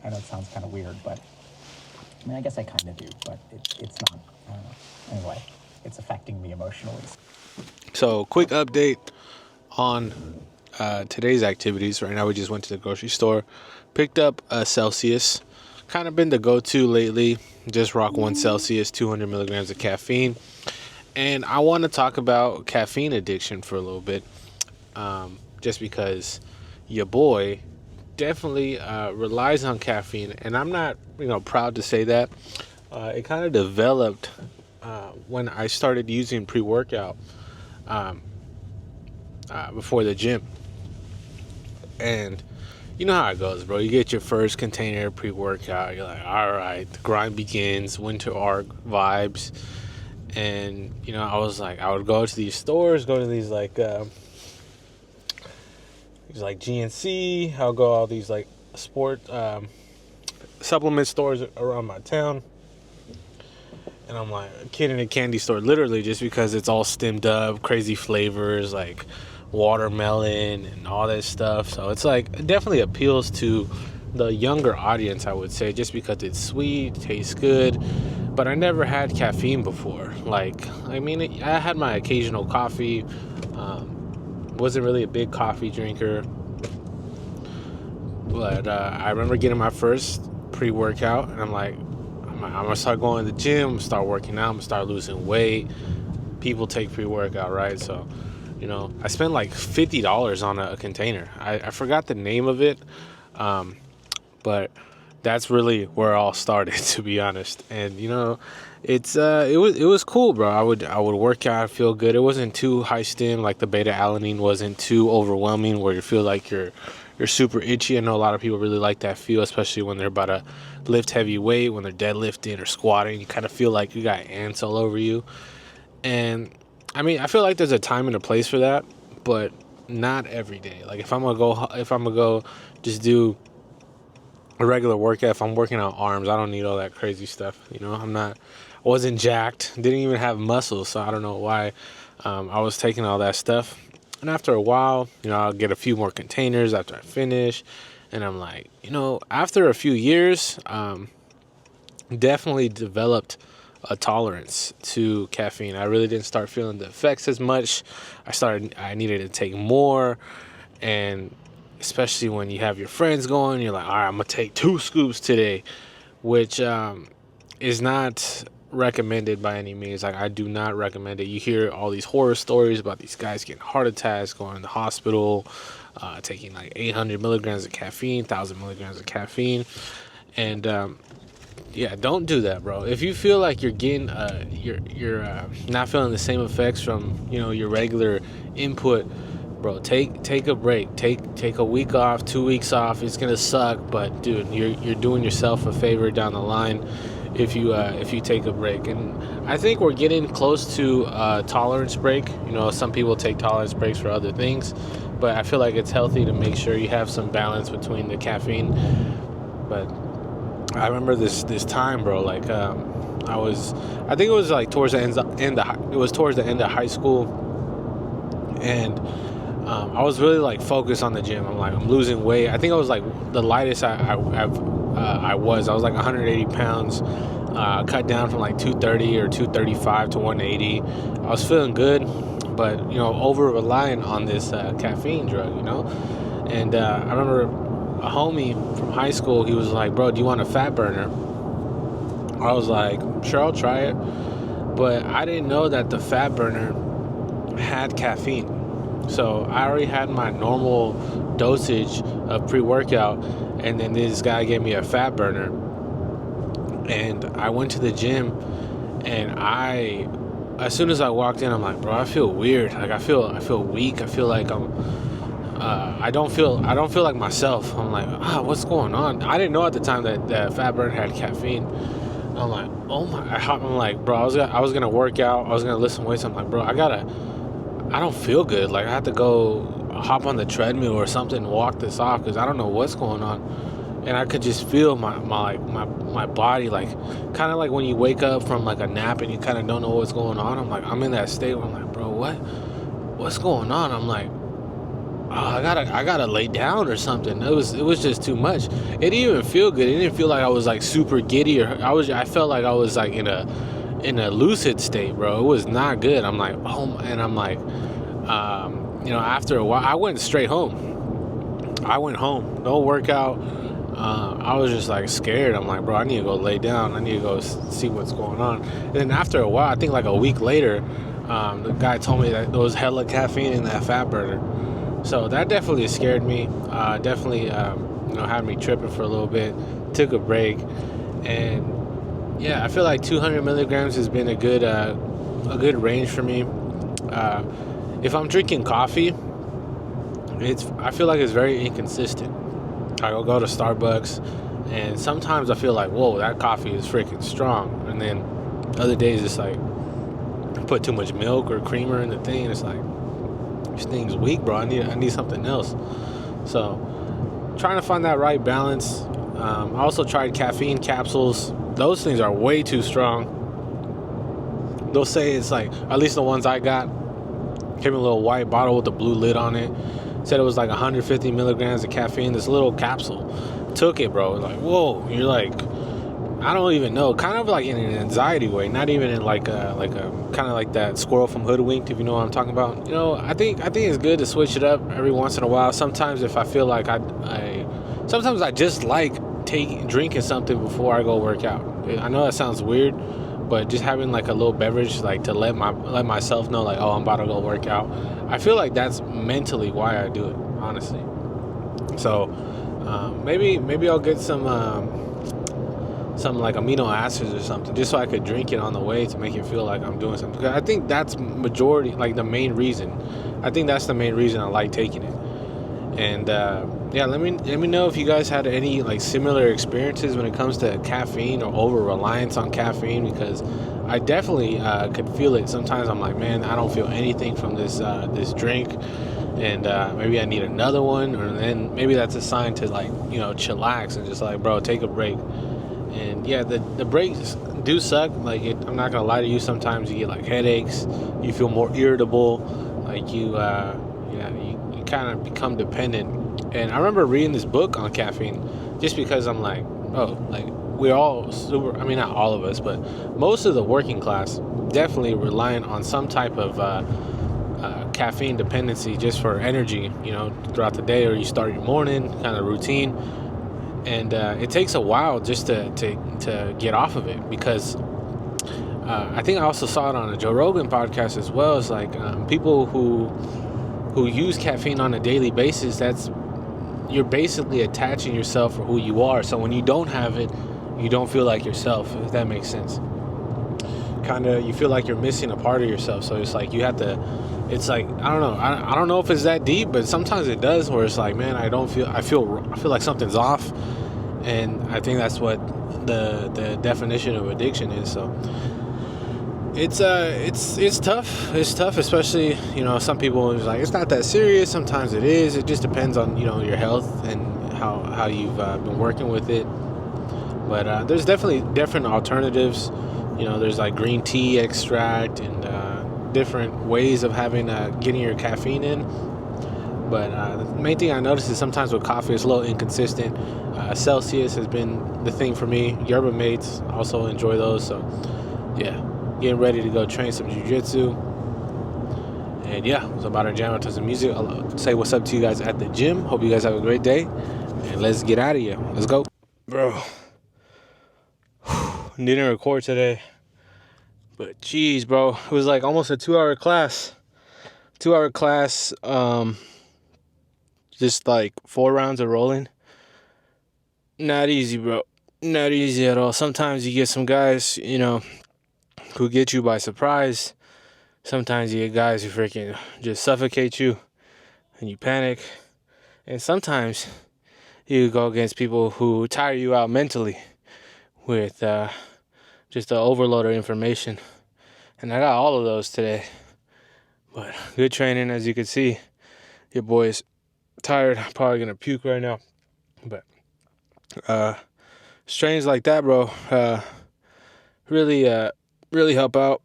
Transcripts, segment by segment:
I know it sounds kind of weird, but I mean, I guess I kind of do, but it's not. I don't know. Anyway, it's affecting me emotionally. So, quick update on today's activities. Right now, we just went to the grocery store, picked up a Celsius. Kind of been the go-to lately. Just rock 1 Celsius, 200 milligrams of caffeine. And I want to talk about caffeine addiction for a little bit, just because your boy definitely relies on caffeine, and I'm not, proud to say that. It kind of developed when I started using pre-workout before the gym, and you know how it goes, bro. You get your first container of pre-workout, you're like, all right, the grind begins, winter arc vibes. And I was like, I would go to these stores, go to these like GNC. I'll go all these like sport supplement stores around my town, and I'm like a kid in a candy store, literally, just because it's all stemmed up, crazy flavors like watermelon and all that stuff. So it's like, it definitely appeals to the younger audience, I would say, just because it's sweet, tastes good. But I never had caffeine before. Like, I mean, I had my occasional coffee. Wasn't really a big coffee drinker. But I remember getting my first pre-workout, and I'm like, I'm going to start going to the gym, start working out, I'm going to start losing weight. People take pre-workout, right? So, I spent like $50 on a container. I forgot the name of it, but that's really where it all started, to be honest. And it was cool, bro. I would work out, feel good. It wasn't too high stim, like the beta alanine wasn't too overwhelming where you feel like you're super itchy. I know a lot of people really like that feel, especially when they're about to lift heavy weight, when they're deadlifting or squatting. You kind of feel like you got ants all over you. And I mean, I feel like there's a time and a place for that, but not every day. Like if I'm gonna go just do a regular workout, if I'm working out arms, I don't need all that crazy stuff. I wasn't jacked, didn't even have muscles, so I don't know why I was taking all that stuff. And after a while, I'll get a few more containers after I finish, and I'm like, after a few years, definitely developed a tolerance to caffeine. I really didn't start feeling the effects as much. I needed to take more, and especially when you have your friends going, you're like, all right, I'm gonna take 2 scoops today, which is not recommended by any means. Like, I do not recommend it. You hear all these horror stories about these guys getting heart attacks, going to the hospital, taking like 800 milligrams of caffeine, 1,000 milligrams of caffeine, and yeah, don't do that, bro. If you feel like you're getting you're not feeling the same effects from your regular input, bro, take a break. Take a week off, 2 weeks off. It's gonna suck, but dude, you're doing yourself a favor down the line if you take a break. And I think we're getting close to tolerance break. Some people take tolerance breaks for other things, but I feel like it's healthy to make sure you have some balance between the caffeine. But I remember this time, bro. Like I think it was like towards the end of high school, and I was really like focused on the gym. I'm losing weight. I think I was like the lightest I was. I was like 180 pounds, cut down from like 230 or 235 to 180. I was feeling good, but over relying on this caffeine drug, And I remember a homie from high school. He was like, "Bro, do you want a fat burner?" I was like, "Sure, I'll try it." But I didn't know that the fat burner had caffeine. So I already had my normal dosage of pre-workout, and then this guy gave me a fat burner. And I went to the gym, and as soon as I walked in, I'm like, bro, I feel weird. Like I feel weak. I feel like I don't feel like myself. I'm like, what's going on? I didn't know at the time that fat burner had caffeine. I'm like, oh my! I'm like, bro, I was gonna work out. I was gonna lift some weights. I'm like, bro, I don't feel good. Like I have to go hop on the treadmill or something and walk this off because I don't know what's going on. And I could just feel my body, like kind of like when you wake up from like a nap and you kind of don't know what's going on. I'm in that state where I'm like, bro, what's going on? I'm like, I gotta lay down or something. It was just too much. It didn't even feel good. It didn't feel like I was like super giddy, or I felt like I was like in a lucid state, bro. It was not good. I'm like, oh, and I'm like, after a while, I went straight home. I went home, no workout. I was just like scared. I'm like, bro, I need to go lay down. I need to go see what's going on. And then after a while, I think like a week later, the guy told me that there was hella caffeine in that fat burner. So that definitely scared me. Definitely, had me tripping for a little bit. Took a break, and yeah, I feel like 200 milligrams has been a good range for me. If I'm drinking coffee, I feel like it's very inconsistent. I'll go to Starbucks, and sometimes I feel like, whoa, that coffee is freaking strong, and then other days it's like put too much milk or creamer in the thing, and it's like, this thing's weak, bro. I need something else. So trying to find that right balance. I also tried caffeine capsules. Those things are way too strong. They'll say it's like, at least the ones I got, came in a little white bottle with a blue lid on it. Said it was like 150 milligrams of caffeine. This little capsule. Took it, bro. Like, whoa. You're like, I don't even know. Kind of like in an anxiety way. Not even in like a kind of like that squirrel from Hoodwinked, if you know what I'm talking about. I think it's good to switch it up every once in a while. Sometimes if I feel like sometimes I just like drinking something before I go work out. I know that sounds weird, but just having like a little beverage, like to let myself know, like, oh, I'm about to go work out. I feel like that's mentally why I do it, honestly. So maybe I'll get some like amino acids or something, just so I could drink it on the way to make it feel like I'm doing something. I think that's majority, like the main reason. I think that's the main reason I like taking it. And let me know if you guys had any like similar experiences when it comes to caffeine or over reliance on caffeine, because I definitely could feel it. Sometimes I'm like, man, I don't feel anything from this drink, and maybe I need another one, or then maybe that's a sign to like chillax and just like, bro, take a break. And yeah, the breaks do suck. Like I'm not gonna lie to you. Sometimes you get like headaches, you feel more irritable, like you kind of become dependent. And I remember reading this book on caffeine, just because I'm like, oh, like we're all super. I mean, not all of us, but most of the working class definitely relying on some type of caffeine dependency just for energy, throughout the day, or you start your morning kind of routine. And it takes a while just to get off of it, because I think I also saw it on a Joe Rogan podcast as well. It's like people who use caffeine on a daily basis, you're basically attaching yourself for who you are. So when you don't have it, you don't feel like yourself, if that makes sense. Kind of, you feel like you're missing a part of yourself. So it's like you have to. It's like, I don't know. I don't know if it's that deep, but sometimes it does. Where it's like, man, I feel like something's off, and I think that's what the definition of addiction is. So it's tough. It's tough, especially some people is like, it's not that serious. Sometimes it is. It just depends on your health and how you've been working with it. But there's definitely different alternatives. There's like green tea extract and different ways of getting your caffeine in. But the main thing I noticed is sometimes with coffee it's a little inconsistent. Celsius has been the thing for me. Yerba mates, also enjoy those. So yeah, getting ready to go train some jiu-jitsu. And yeah, I was about to jam out to some music. I'll say what's up to you guys at the gym. Hope you guys have a great day, and let's get out of here. Let's go, bro. Didn't record today, but geez, bro, it was like almost a 2-hour class. Just like 4 rounds of rolling. Not easy, bro. Not easy at all. Sometimes you get some guys, who get you by surprise. Sometimes you get guys who freaking just suffocate you and you panic. And sometimes you go against people who tire you out mentally with just the overload of information. And I got all of those today. But good training, as you can see. Your boy's tired. I'm probably going to puke right now. But strains like that, bro, really help out.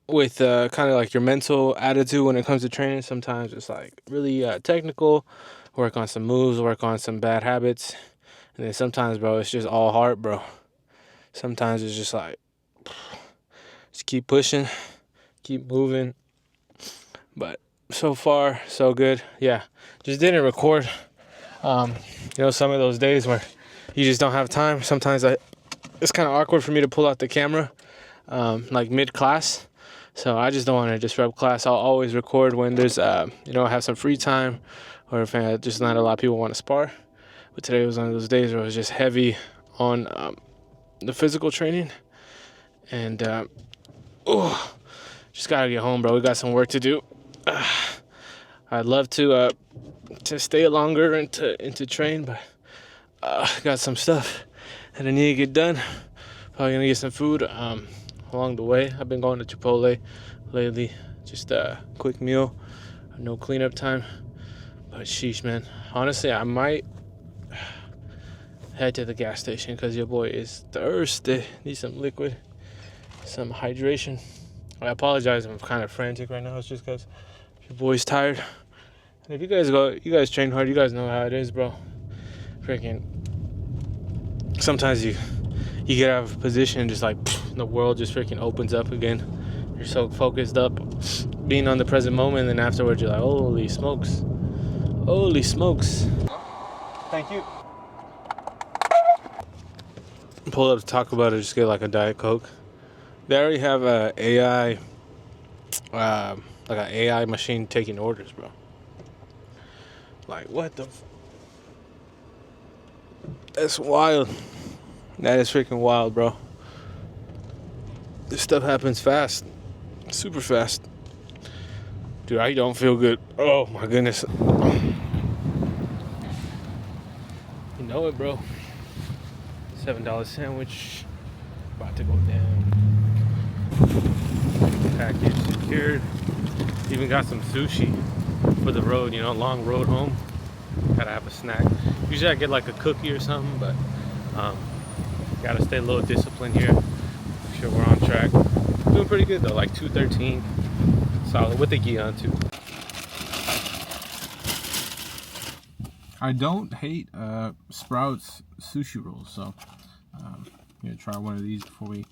with kind of like your mental attitude when it comes to training. Sometimes it's like really technical, work on some moves, work on some bad habits. And then sometimes, bro, it's just all heart, bro. Sometimes it's just like, just keep pushing, keep moving. But so far, so good. Yeah, just didn't record. Some of those days where you just don't have time. Sometimes it's kind of awkward for me to pull out the camera, like mid-class. So I just don't want to disrupt class. I'll always record when there's, I have some free time, or if just not a lot of people want to spar. But today was one of those days where it was just heavy on the physical training. And, just got to get home, bro. We got some work to do. I'd love to stay longer and to train, but got some stuff that I need to get done. Probably going to get some food along the way. I've been going to Chipotle lately. Just a quick meal. No cleanup time. But sheesh, man. Honestly, I might head to the gas station because your boy is thirsty. Need some liquid, some hydration. I apologize if I'm kind of frantic right now. It's just because your boy's tired. And if you guys train hard, you guys know how it is, bro. Freaking, sometimes you get out of position and just like the world just freaking opens up again. You're so focused up being on the present moment, and then afterwards you're like, holy smokes. Thank you. Pull up to Taco Bell to just get like a Diet Coke. They already have a AI, like an AI machine taking orders, bro. Like, what the? That's wild. That is freaking wild, bro. This stuff happens fast. Super fast. Dude, I don't feel good. Oh, my goodness. You know it, bro. $7 sandwich. About to go down. Package secured. Even got some sushi for the road, long road home. Gotta have a snack. Usually I get like a cookie or something, but gotta stay a little disciplined here. Make sure we're on track. Doing pretty good though, like 213. Solid with the gi on too. I don't hate Sprouts sushi rolls, so I'm gonna try one of these before we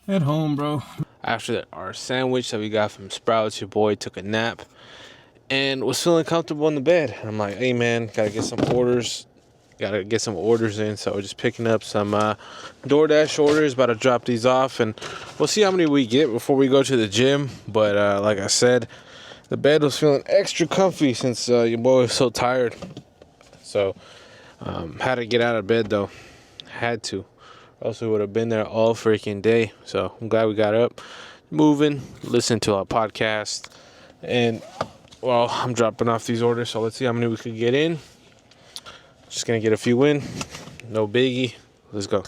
head home, bro. After our sandwich that we got from Sprouts, your boy took a nap and was feeling comfortable in the bed. And I'm like, hey man, gotta get some orders in. So we're just picking up some DoorDash orders, about to drop these off, and we'll see how many we get before we go to the gym. But like I said, the bed was feeling extra comfy since your boy was so tired. So had to get out of bed though. Had to. Or else we would have been there all freaking day. So I'm glad we got up, moving, listening to our podcast. And, well, I'm dropping off these orders. So let's see how many we could get in. Just going to get a few in. No biggie. Let's go.